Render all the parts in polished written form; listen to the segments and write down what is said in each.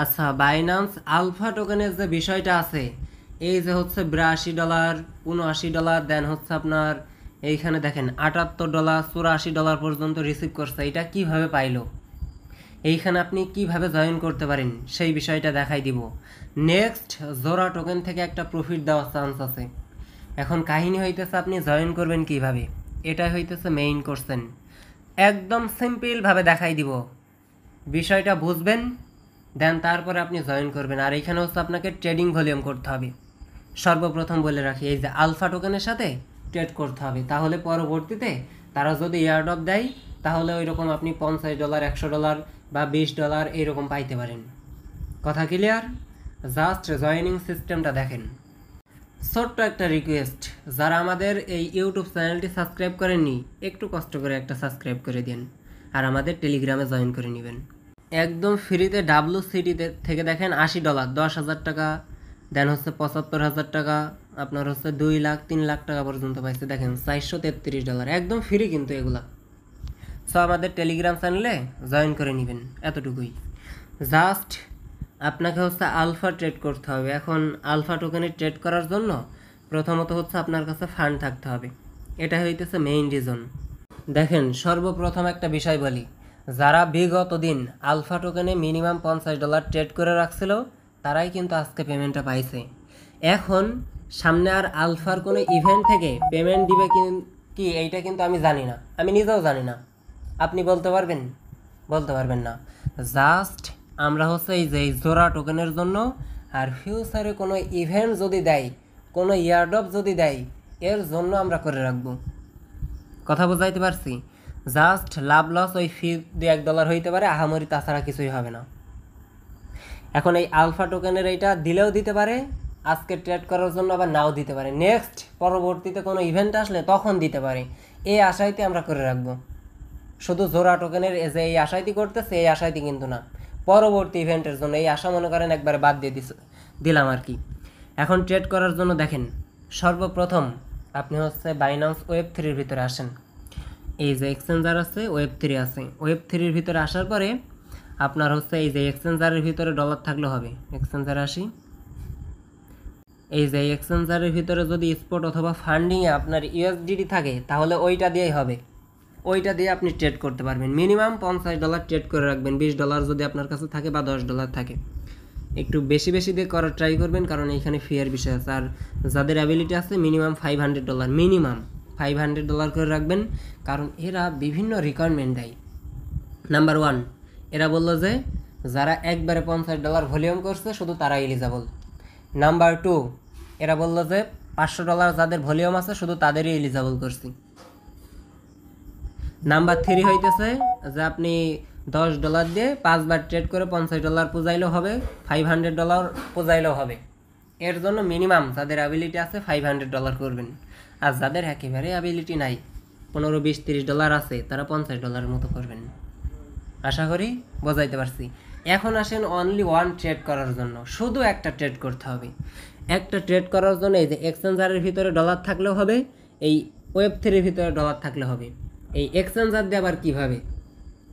আচ্ছা, Binance alpha টোকেনের যে বিষয়টা আছে, এই যে হচ্ছে $82, $79, দেন হচ্ছে আপনার এইখানে দেখেন $78, $84 পর্যন্ত রিসিভ করছে। এটা কিভাবে পাইলো, এইখানে আপনি কিভাবে জয়েন করতে পারেন সেই বিষয়টা দেখাই দিব। নেক্সট, জোড়া টোকেন থেকে একটা প্রফিট দেওয়ার চান্স আছে। এখন কাহিনী হইতেছে আপনি জয়েন করবেন কিভাবে, এটাই হইতেছে মেইন কোশ্চেন। একদম সিম্পলভাবে দেখাই দিব, বিষয়টা বুঝবেন, দেন তারপরে আপনি জয়েন করবেন। আর এইখানে হচ্ছে আপনাকে ট্রেডিং ভলিউম করতে হবে। সর্বপ্রথম বলে রাখি, এই যে আলফা টোকেনের সাথে ট্রেড করতে হবে, তাহলে পরবর্তীতে তারা যদি এয়ারড্রপ দেয় তাহলে ওই রকম আপনি $50, $100 বা $20 এইরকম পাইতে পারেন। কথা ক্লিয়ার? জাস্ট জয়েনিং সিস্টেমটা দেখেন। ছোট্ট একটা রিকোয়েস্ট, যারা আমাদের এই ইউটিউব চ্যানেলটি সাবস্ক্রাইব করেননি, একটু কষ্ট করে একটা সাবস্ক্রাইব করে দিন আর আমাদের টেলিগ্রামে জয়েন করে নেবেন। একদম ফ্রিতে WCT থেকে দেখেন $80, 10,000 টাকা, দেন হচ্ছে $75,000, আপনার হচ্ছে 2 লাখ 3 লাখ টাকা পর্যন্ত পাইছে। দেখেন $433, একদম ফ্রি কিন্তু এগুলা। সো আমাদের টেলিগ্রাম চ্যানেলে জয়েন করে নেবেন, এতটুকুই। জাস্ট আপনাকে হচ্ছে আলফা ট্রেড করতে হবে। এখন আলফা টোকেনে ট্রেড করার জন্য প্রথমত হচ্ছে আপনার কাছে ফান্ড থাকতে হবে, এটা হইতেছে মেইন রিজন। দেখেন, সর্বপ্রথম একটা বিষয় বলি, যারা বিগত দিন আলফা টোকেনে মিনিমাম $50 ট্রেড করে রাখছিল তারাই কিন্তু আজকে পেমেন্টটা পাইছে। এখন সামনে আর আলফার কোনো ইভেন্ট থেকে পেমেন্ট দিবে কি এইটা কিন্তু আমি জানি না, আমি নিজেও জানি না। আপনি বলতে পারবেন? বলতে পারবেন না। জাস্ট আমরা হচ্ছে এই যে জোড়া টোকেনের জন্য আর ফিউচারে কোনো ইভেন্ট যদি দেয়, কোনো ইয়ারড্রপ যদি দেয়, এর জন্য আমরা করে রাখবো। কথা বোঝাইতে পারছি? জাস্ট লাভ লস ওই ফি $1 হইতে পারে, আহামরি, তাছাড়া কিছুই হবে না। এখন এই আলফা টোকেনের এইটা দিলেও দিতে পারে, আজকে ট্রেড করার জন্য আবার নাও দিতে পারে, নেক্সট পরবর্তীতে কোনো ইভেন্ট আসলে তখন দিতে পারে। এই আশাইতে আমরা করে রাখবো। শুধু জোড়া টোকেনের যে এই আশাইতে করতেছে, এই আশাইতে কিন্তু না, পরবর্তী ইভেন্টের জন্য এই আশা মনে করেন একবারে বাদ দিয়ে দিলাম আর কি। এখন ট্রেড করার জন্য দেখেন, সর্বপ্রথম আপনি হচ্ছে বাইন্যান্স Web3-র ভিতরে আসেন। এই যে এক্সচেঞ্জার আছে, Web3 আছে, Web3-র ভিতরে আসার পরে আপনার হচ্ছে এই যে এক্সচেঞ্জারের ভিতরে ডলার থাকলে হবে। এক্সচেঞ্জারে আসি, এই যে এক্সচেঞ্জারের ভিতরে যদি স্পট অথবা ফান্ডিংয়ে আপনার USDT থাকে তাহলে ওইটা দিয়েই হবে, ওইটা দিয়ে আপনি ট্রেড করতে পারবেন। মিনিমাম $50 ট্রেড করে রাখবেন, $20 যদি আপনার কাছে থাকে বা $10 থাকে। একটু বেশি বেশি দিয়ে করার ট্রাই করবেন, কারণ এইখানে ফিয়ার বিষয় আছে। আর যাদের অ্যাবিলিটি আছে মিনিমাম $500, মিনিমাম $500 করে রাখবেন, কারণ এরা বিভিন্ন রিকোয়ারমেন্ট দেয়। নাম্বার 1, এরা বললো যে যারা একবারে $50 ভলিউম করছে শুধু তারা এলিজাবল। নাম্বার 2, এরা বললো যে $500 যাদের ভলিউম আছে শুধু তাদেরই এলিজাবল করছি। নাম্বার 3 হইতেছে যে আপনি $10 দিয়ে 5 বার ট্রেড করে $50 পুজাইলেও হবে, $500 পুজাইলেও হবে। এর জন্য মিনিমাম যাদের অ্যাবিলিটি আছে $500 করবেন। আর যাদের একেবারে অ্যাবিলিটি নাই, $15, $20, $30 আছে, তারা $50 মতো করবেন। আশা করি বোঝাইতে পারছি। এখন আসেন অনলি ওয়ান ট্রেড করার জন্য, শুধু একটা ট্রেড করতে হবে। একটা ট্রেড করার জন্য এই যে এক্সচেঞ্জারের ভিতরে ডলার থাকলেও হবে, এই Web3-র ভিতরে ডলার থাকলে হবে। এই এক্সচেঞ্জার দিয়ে আবার কীভাবে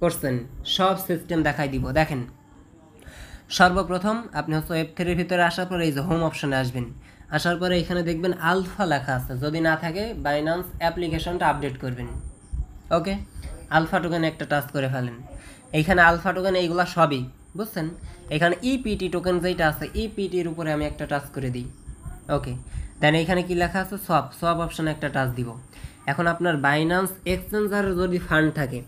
করছেন সব সিস্টেম দেখাই দিব। দেখেন, সর্বপ্রথম আপনি হচ্ছে Web3-র ভিতরে আসার পরে এই যে হোম অপশানে আসবেন। আসার পরে এখানে দেখবেন আলফা লেখা আছে, যদি না থাকে বাইন্যান্স অ্যাপ্লিকেশনটা আপডেট করবেন। ওকে, আলফা টোকেন একটা টাচ করে ফেলেন। এইখানে আলফা টোকেন এইগুলা সবই বুঝছেন। এখানে EPT টোকেন যেটা আছে, EPT-র উপরে আমি একটা টাচ করে দিই। ওকে, দেন এইখানে কি লেখা আছে, সোয়াপ অপশানে একটা টাচ দিব। এখন আপনার বাইন্যান্স এক্সচেঞ্জারে যদি ফান্ড থাকে,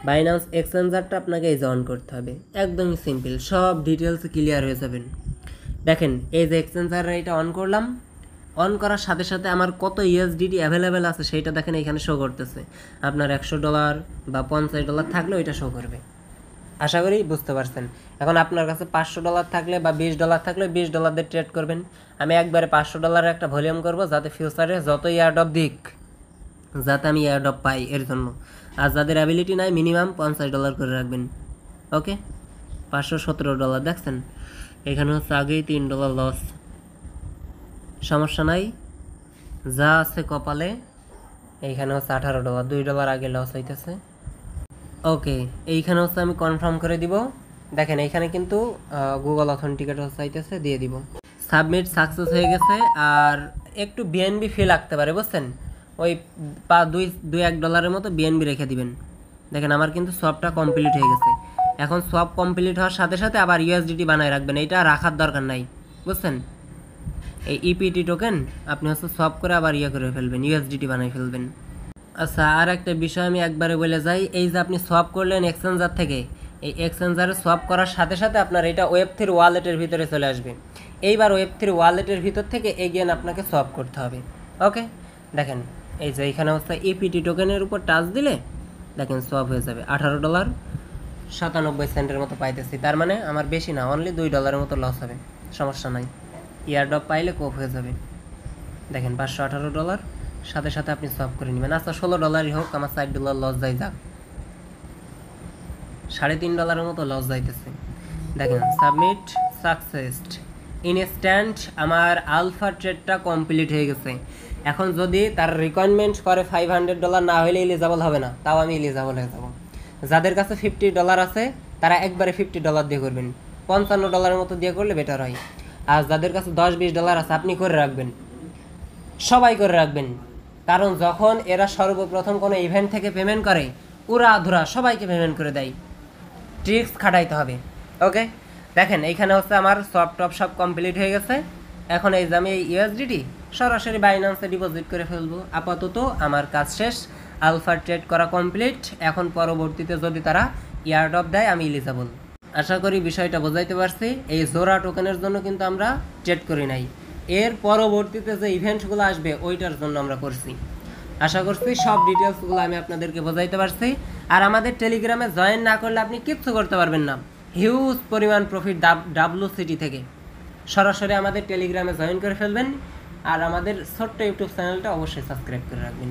বাইন্যান্স এক্সচেঞ্জারটা আপনাকে এই যে অন করতে হবে। একদমই সিম্পল, সব ডিটেলস ক্লিয়ার হয়ে যাবেন। দেখেন, এই যে এক্সচেঞ্জারে এটা অন করলাম, অন করার সাথে সাথে আমার কত USDT অ্যাভেলেবেল আছে সেইটা দেখেন এখানে শো করতেছে। আপনার $100 বা $50 থাকলে ওইটা শো করবে। আশা করি বুঝতে পারছেন। এখন আপনার কাছে $500 থাকলে বা $20 থাকলে $20 দিয়ে ট্রেড করবেন। আমি একবারে $500 একটা ভলিউম করব, যাতে ফিউচারে যত এয়ারড্রপ দিক যাতে আমি এয়ারড্রপ পাই এর জন্য। আর যাদের অ্যাবিলিটি নাই মিনিমাম $50 করে রাখবেন। ওকে, $517 দেখছেন, এখানে হচ্ছে আগেই $3 লস, সমস্যা নাই, যা আছে কপালে। এইখানে হচ্ছে $18, $2 আগে লস হইতেছে। ওকে, এইখানে হচ্ছে আমি কনফার্ম করে দিব। দেখেন এইখানে কিন্তু গুগল অথেন্টিকেটর চাইতেছে, দিয়ে দিব। সাবমিট সাকসেস হয়ে গেছে। আর একটু বিএনবি ফি লাগতে পারে, বুঝছেন, ওই $2-1 মতো বিএনবি রেখে দিবেন। দেখেন আমার কিন্তু সবটা কমপ্লিট হয়ে গেছে। এখন সব কমপ্লিট হওয়ার সাথে সাথে আবার ইউএসডিটি বানায় রাখবেন, এইটা রাখার দরকার নাই, বুঝছেন। এই ইপিটি টোকেন আপনি হচ্ছে সব করে আবার করে ফেলবেন, ইউএসডিটি বানাই ফেলবেন। আচ্ছা, আর একটা বিষয় আমি একবারে বলে যাই, এই যে আপনি সোয়াপ করলেন এক্সচেঞ্জার থেকে, এই এক্সচেঞ্জারে সোয়াপ করার সাথে সাথে আপনার এটা ওয়েব3 ওয়ালেটের ভিতরে চলে আসবে। এইবার ওয়েব3 ওয়ালেটের ভিতর থেকে এগেন আপনাকে সোয়াপ করতে হবে। ওকে, দেখেন এই যে এইখানে হচ্ছে ইপিটি টোকেনের উপর টাচ দিলে দেখেন সোয়াপ হয়ে যাবে। $18.97 মতো পাইতেছি, তার মানে আমার বেশি না, অনলি $2 মতো লস হবে, সমস্যা নাই। ইয়ারড্রপ পাইলে কোপ হয়ে যাবে। দেখেন $518 সাথে সাথে আপনি সোয়াপ করে নেবেন। আচ্ছা $16 হোক, আমার $4 লস যাই যাক, $3.5 মতো লস যাইতেছে। দেখেন সাবমিট সাকসেসড, ইনস্ট্যান্ট আমার আলফা ট্রেডটা কমপ্লিট হয়ে গেছে। এখন যদি তার রিকোয়ারমেন্ট করে $500 না হলে এলিজিবল হবে না, তাও আমি এলিজিবল হয়ে যাব। যাদের কাছে $50 আছে তারা একবারে $50 দিয়ে করবেন, $55 মতো দিয়ে করলে বেটার হয়। আর যাদের কাছে $10-20 আছে আপনি করে রাখবেন, সবাই করে রাখবেন, কারণ যখন এরা সর্বপ্রথম কোনো ইভেন্ট থেকে পেমেন্ট করে উড়া ধুরা সবাইকে পেমেন্ট করে দেয়, ট্রিক্স খাটাইতে হবে। ওকে, দেখেন এইখানে হচ্ছে আমার টপ সব কমপ্লিট হয়ে গেছে। এখন এই যে আমি এই ইউএসডিটি সরাসরি বাইন্যান্সে ডিপোজিট করে ফেলবো। আপাতত আমার কাজ শেষ, আলফা ট্রেড করা কমপ্লিট। এখন পরবর্তীতে যদি তারা ইয়ারড্রপ দেয় আমি এলিজিবল। আশা করি বিষয়টা বোঝাইতে পারছি। এই জোড়া টোকেনের জন্য কিন্তু আমরা ট্রেড করি নাই, এর পরবর্তীতে যে ইভেন্টসগুলো আসবে ওইটার জন্য আমরা করছি। আশা করছি সব ডিটেলসগুলো আমি আপনাদেরকে বোঝাইতে পারছি। আর আমাদের টেলিগ্রামে জয়েন না করলে আপনি কিচ্ছু করতে পারবেন না, হিউজ পরিমাণ প্রফিট WCT থেকে। সরাসরি আমাদের টেলিগ্রামে জয়েন করে ফেলবেন, আর আমাদের ছোট্ট ইউটিউব চ্যানেলটা অবশ্যই সাবস্ক্রাইব করে রাখবেন।